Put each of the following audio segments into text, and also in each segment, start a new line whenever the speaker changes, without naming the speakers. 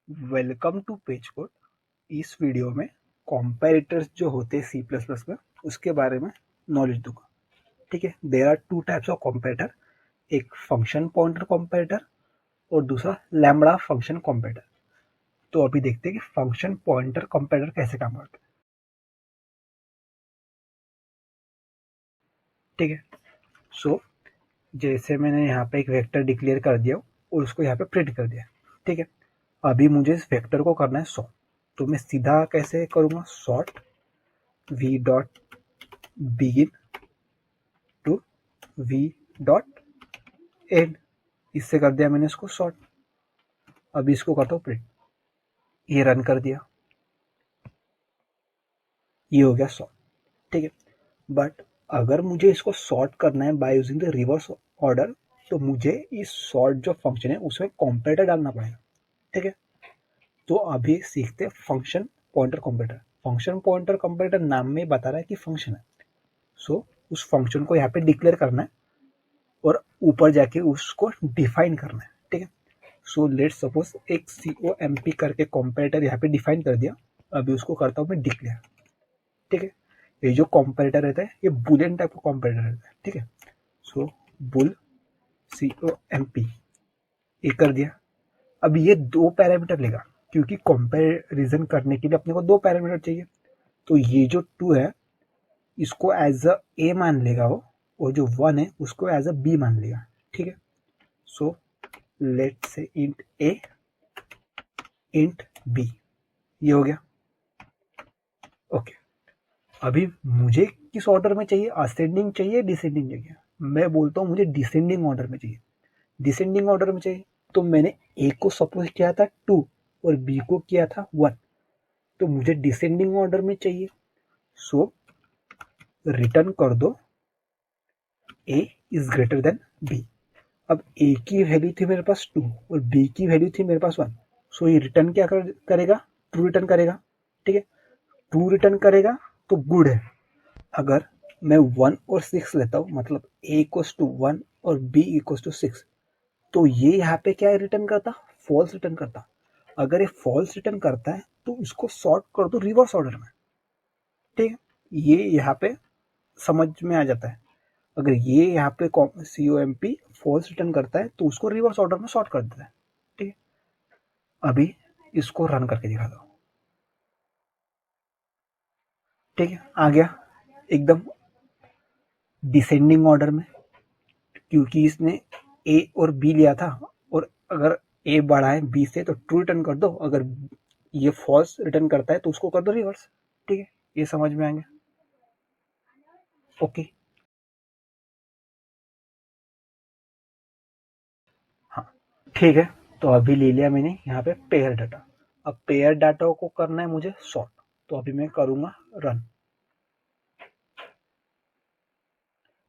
Welcome to Page Code. इस video में comparators जो होते हैं C++ में उसके बारे में नॉलेज दूंगा। ठीक है, there are two types of comparator, एक फंक्शन पॉइंटर कंपैरेटर और दूसरा लैम्बडा फंक्शन कंपैरेटर। तो अभी देखते हैं कि फंक्शन पॉइंटर कंपैरेटर कैसे काम करता है। ठीक है, सो जैसे मैंने यहाँ पे एक वेक्टर डिक्लेयर कर दिया और उसको यहाँ पे प्रिंट कर दिया। ठीक है, अभी मुझे इस वेक्टर को करना है सॉर्ट, तो मैं सीधा कैसे करूँगा, sort v dot begin to v dot end, इससे कर दिया मैंने इसको सॉर्ट। अभी इसको करता हूँ प्रिंट, ये रन कर दिया, ये हो गया सॉर्ट। ठीक है, बट अगर मुझे इसको सॉर्ट करना है by using the reverse order, तो मुझे इस सॉर्ट जो फंक्शन है उसमें कंपैरेटर डालना पड़ेगा। ठीक है, तो अभी सीखते हैं function pointer comparator. Function pointer comparator नाम में बता रहा है कि फंक्शन है, सो उस फंक्शन को यहाँ पे डिक्लेयर करना है और ऊपर जाके उसको डिफाइन करना है। ठीक है, सो लेट्स सपोज एक COMP करके कंपैरेटर यहाँ पे डिफाइन कर दिया। अभी उसको करता हूँ मैं डिक्लेयर। ठीक है, ये जो कंपैरेटर रहता है ये बुलियन टाइप का कंपैरेटर रहता है। ठीक है, सो बुल COMP ये कर दिया। अब ये दो पैरामीटर लेगा, क्योंकि कंपैरिजन करने के लिए अपने को दो पैरामीटर चाहिए। तो ये जो 2 है इसको एज अ ए मान लेगा वो, और जो 1 है उसको एज अ बी मान लेगा। ठीक है, so let's say int a int b, ये हो गया। ओके, अभी मुझे किस ऑर्डर में चाहिए, असेंडिंग चाहिए डिसेंडिंग चाहिए? मैं बोलता हूँ मुझे डिसेंडिंग ऑर्डर में चाहिए। डिसेंडिंग ऑर्डर में चाहिए तो मैंने ए को सपोज किया था 2 और बी को किया था 1, तो मुझे डिसेंडिंग ऑर्डर में चाहिए। सो रिटर्न कर दो ए इज ग्रेटर देन बी। अब ए की वैल्यू थी मेरे पास 2 और बी की वैल्यू थी मेरे पास 1, सो ये रिटर्न क्या करेगा, ट्रू रिटर्न करेगा। ठीक है, ट्रू रिटर्न करेगा तो गुड है। अगर मैं 1 और 6 लेता हूँ, मतलब a इक्वल्स टू 1 और b इक्वल्स टू 6, तो ये यहाँ पे क्या रिटर्न करता, फॉल्स रिटर्न करता। अगर ये फॉल्स रिटर्न करता है तो इसको सॉर्ट कर दो रिवर्स ऑर्डर में। ठीक है, ये यहाँ पे समझ में आ जाता है। अगर ये यहाँ पे COMP फॉल्स रिटर्न करता है तो उसको रिवर्स ऑर्डर में सॉर्ट कर देता है। ठीक है, अभी इसको रन करके दिखा दो। ठीक है, आ गया एकदम डिसेंडिंग ऑर्डर में, क्योंकि इसने ए और बी लिया था, और अगर ए बड़ा है बी से तो ट्रू रिटर्न कर दो, अगर ये फॉल्स रिटर्न करता है तो उसको कर दो रिवर्स। ठीक है, ये समझ में आएंगे। ओके, हाँ ठीक है, तो अभी ले लिया मैंने यहाँ पे पेयर डाटा। अब पेयर डाटा को करना है मुझे सॉर्ट, तो अभी मैं करूंगा रन।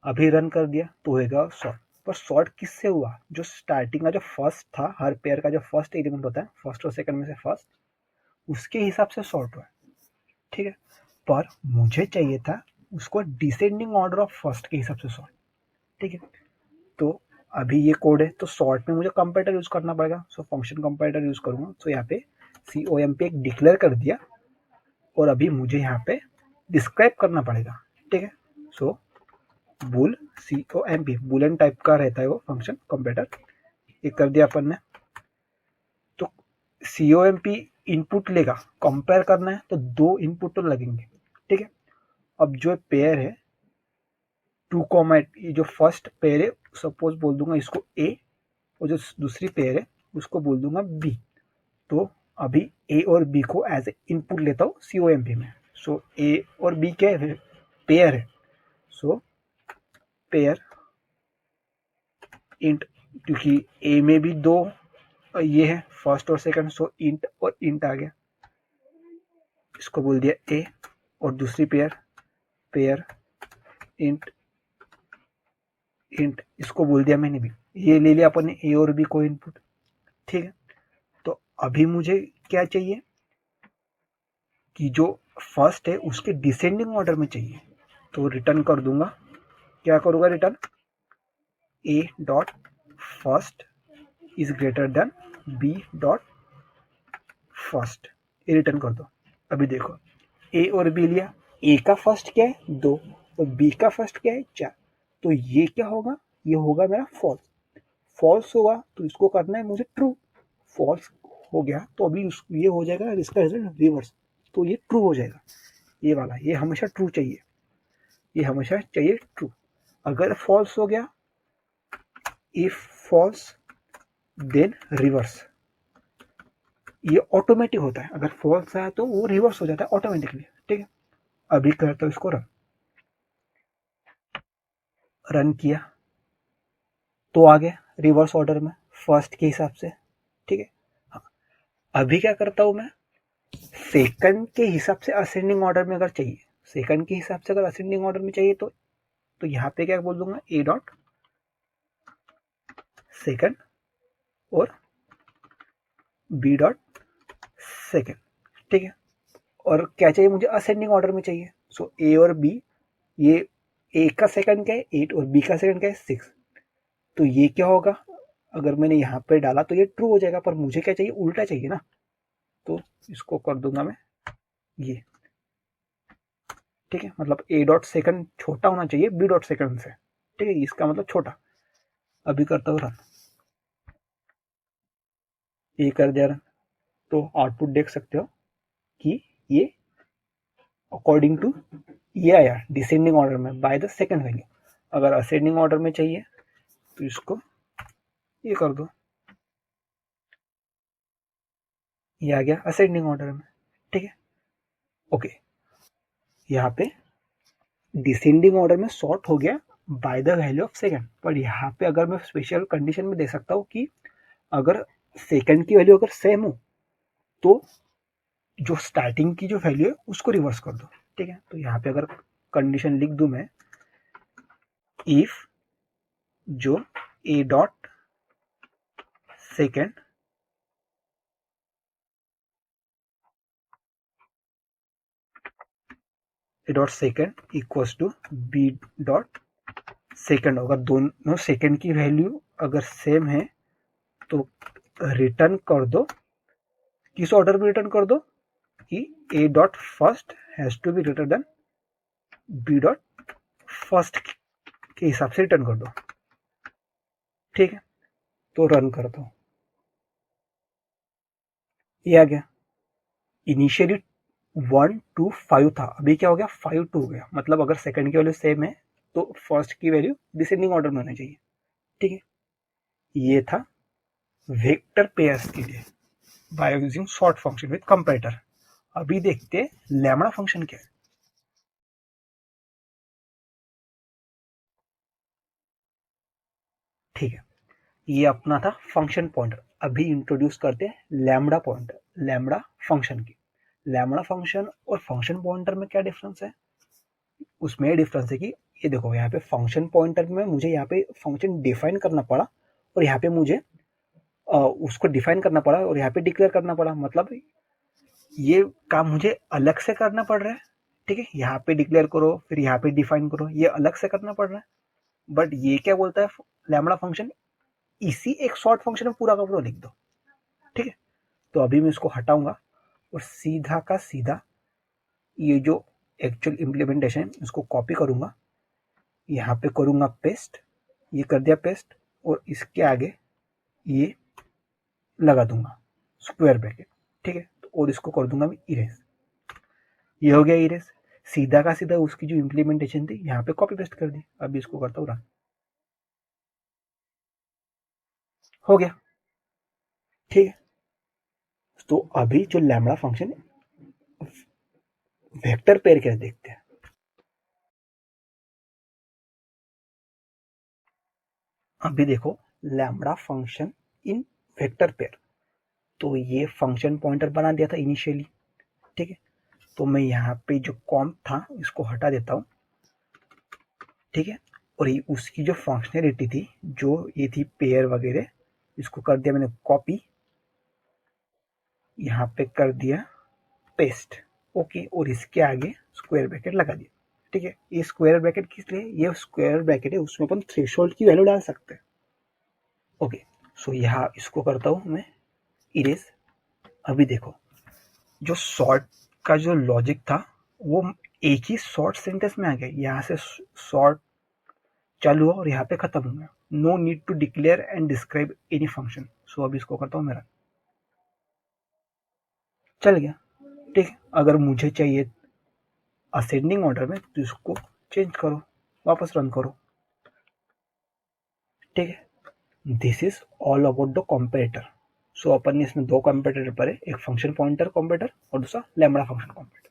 अभी रन कर दिया तो होगा सॉर्ट, पर सॉर्ट किससे हुआ, जो स्टार्टिंग का जो फर्स्ट था, हर पेयर का जो फर्स्ट एलिमेंट होता है, फर्स्ट और सेकंड में से फर्स्ट, उसके हिसाब से सॉर्ट हुआ। ठीक है, पर मुझे चाहिए था उसको डिसेंडिंग ऑर्डर ऑफ फर्स्ट के हिसाब से सॉर्ट। ठीक है, तो अभी ये कोड है, तो सॉर्ट में मुझे कंपैरेटर यूज करना पड़ेगा। सो फंक्शन कंपैरेटर यूज करूंगा। तो यहाँ पे COMP एक डिक्लेयर कर दिया और अभी मुझे यहाँ पे डिस्क्राइब करना पड़ेगा। ठीक है, सो बुल COMP बुलियन टाइप का रहता है वो फंक्शन कंपैरेटर, ये कर दिया अपन ने। तो COMP इनपुट लेगा, कंपेयर करना है तो दो इनपुट तो लगेंगे। ठीक है, अब जो पेयर है 2, ये जो फर्स्ट पेयर है सपोज बोल दूंगा इसको ए, और जो दूसरी पेयर है उसको बोल दूंगा बी। तो अभी ए और बी को एज ए इनपुट लेता हूँ COMP में। सो ए और बी क्या है, पेयर है। सो पेयर इंट, क्योंकि ए में भी दो ये है फर्स्ट और सेकंड, सो इंट और इंट आ गया, इसको बोल दिया ए। और दूसरी पेयर पेयर इंट इंट, इसको बोल दिया मैंने भी, ये ले लिया अपन ने ए और बी को इनपुट। ठीक है, तो अभी मुझे क्या चाहिए कि जो फर्स्ट है उसके डिसेंडिंग ऑर्डर में चाहिए, तो रिटर्न कर दूंगा। क्या करूंगा, return a dot first is greater than b dot first, ये रिटर्न कर दो। अभी देखो ए और बी लिया, ए का फर्स्ट क्या है 2 और बी का फर्स्ट क्या है 4, तो ये क्या होगा, ये होगा मेरा फॉल्स। फॉल्स होगा तो इसको करना है मुझे ट्रू, फॉल्स हो गया तो अभी ये हो जाएगा इसका रिजल्ट रिवर्स, तो ये ट्रू हो जाएगा। ये वाला ये हमेशा ट्रू चाहिए, ये हमेशा चाहिए ट्रू। अगर फॉल्स हो गया, इफ फॉल्स देन रिवर्स, ये ऑटोमेटिक होता है। अगर फॉल्स आया तो वो रिवर्स हो जाता है ऑटोमेटिकली। ठीक है, अभी करता हूँ इसको रन। रन किया तो आ गया रिवर्स ऑर्डर में फर्स्ट के हिसाब से। ठीक है, हाँ। अभी क्या करता हूँ मैं, सेकंड के हिसाब से असेंडिंग ऑर्डर में अगर चाहिए, सेकंड के हिसाब से अगर असेंडिंग ऑर्डर में चाहिए तो यहाँ पे क्या बोल दूंगा, ए डॉट सेकंड और बी डॉट सेकंड। ठीक है, और क्या चाहिए मुझे, असेंडिंग ऑर्डर में चाहिए। सो ए और बी, ये ए का सेकंड क्या है 8 और बी का सेकंड क्या है 6, तो ये क्या होगा, अगर मैंने यहाँ पे डाला तो ये ट्रू हो जाएगा, पर मुझे क्या चाहिए, उल्टा चाहिए ना, तो इसको कर दूंगा मैं ये। ठीक है, मतलब ए डॉट सेकंड छोटा होना चाहिए बी डॉट सेकंड से। ठीक है, इसका मतलब छोटा। अभी करता हूँ रन, ये कर दिया रन, तो आउटपुट देख सकते हो कि ये अकॉर्डिंग टू ये आया डिसेंडिंग ऑर्डर में बाय द सेकंड वैल्यू। अगर असेंडिंग ऑर्डर में चाहिए तो इसको ये कर दो, ये आ गया असेंडिंग ऑर्डर में। ठीक है, ओके, यहाँ पे डिसेंडिंग ऑर्डर में सॉर्ट हो गया by the value of second. पर यहाँ पे अगर मैं स्पेशल कंडीशन में दे सकता हूँ कि अगर सेकंड की वैल्यू अगर सेम हो तो जो स्टार्टिंग की जो वैल्यू है उसको रिवर्स कर दो। ठीक है, तो यहाँ पे अगर कंडीशन लिख दूं मैं, इफ जो a dot second a dot second equals to b dot second, अगर दोनों सेकंड की वैल्यू अगर सेम है तो रिटर्न कर दो, किस ऑर्डर में रिटर्न कर दो कि a dot first has to be greater than b dot first के हिसाब से रिटर्न कर दो। ठीक है, तो रन करता हूं, ये आ गया। इनिशियली 1 2 5 था, अभी क्या हो गया 5 2 हो गया, मतलब अगर सेकंड की वैल्यू सेम है तो फर्स्ट की वैल्यू डिसेंडिंग ऑर्डर में होनी चाहिए। ठीक है, ये था वेक्टर पेयर्स के लिए by using sort function with comparator. अभी देखते हैं लैम्बडा फंक्शन क्या है। ठीक है, ये अपना था फंक्शन पॉइंटर। अभी इंट्रोड्यूस करते हैं लैम्बडा पॉइंटर, लैम्बडा फंक्शन की। लैम्बडा फंक्शन और फंक्शन पॉइंटर में क्या डिफरेंस है, उसमें ये डिफरेंस है कि ये देखो यहाँ पे फंक्शन पॉइंटर में मुझे यहाँ पे फंक्शन डिफाइन करना पड़ा और यहाँ पे मुझे उसको डिफाइन करना पड़ा और यहाँ पे डिक्लेयर करना पड़ा, मतलब ये काम मुझे अलग से करना पड़ रहा है। ठीक है, यहाँ पे डिक्लेयर करो फिर यहाँ पे डिफाइन करो, ये अलग से करना पड़ रहा है। बट ये क्या बोलता है लैम्बडा फंक्शन, इसी एक शॉर्ट फंक्शन में पूरा का पूरा लिख दो। ठीक है, तो अभी मैं इसको हटाऊंगा और सीधा का सीधा ये जो एक्चुअल इम्प्लीमेंटेशन है इसको कॉपी करूंगा, यहाँ पे करूंगा पेस्ट, ये कर दिया पेस्ट और इसके आगे ये लगा दूंगा स्क्वायर ब्रैकेट। ठीक है, और इसको कर दूंगा मैं इरेज, ये हो गया इरेज। सीधा का सीधा उसकी जो इम्प्लीमेंटेशन थी यहाँ पे कॉपी पेस्ट कर दी। अभी इसको करता हूँ रन, हो गया। ठीक है, तो अभी जो लैम्बडा फंक्शन है वेक्टर पेयर कैसे देखते हैं। अभी देखो lambda function in vector pair, तो ये फंक्शन पॉइंटर बना दिया था इनिशियली। ठीक है, तो मैं यहाँ पे जो कॉम्प था इसको हटा देता हूँ। ठीक है, और ये उसकी जो फंक्शनैलिटी थी जो ये थी पेयर वगैरह, इसको कर दिया मैंने कॉपी, यहाँ पे कर दिया पेस्ट। ओके, और इसके आगे स्क्वायर ब्रैकेट लगा दिया। ठीक है, ये स्क्वायर ब्रैकेट किस लिए, ये स्क्वायर ब्रैकेट है उसमें अपन थ्रेशोल्ड की वैल्यू डाल सकते हैं। ओके, सो यहाँ इसको करता हूँ मैं इरेज। अभी देखो जो सॉर्ट का जो लॉजिक था वो एक ही सॉर्ट सेंटेंस में आ गया, यहाँ से सॉर्ट चालू हुआ और यहाँ पे खत्म हो गया। No need to declare and describe any function. So अभी इसको करता हूँ मेरा, चल गया। ठीक है, अगर मुझे चाहिए असेंडिंग ऑर्डर में तो इसको चेंज करो, वापस रन करो। ठीक है, this is all about the comparator. So अपन ने इसमें दो कंपैरेटर पढ़े, एक फंक्शन पॉइंटर कंपैरेटर और दूसरा लैम्बडा फंक्शन कंपैरेटर।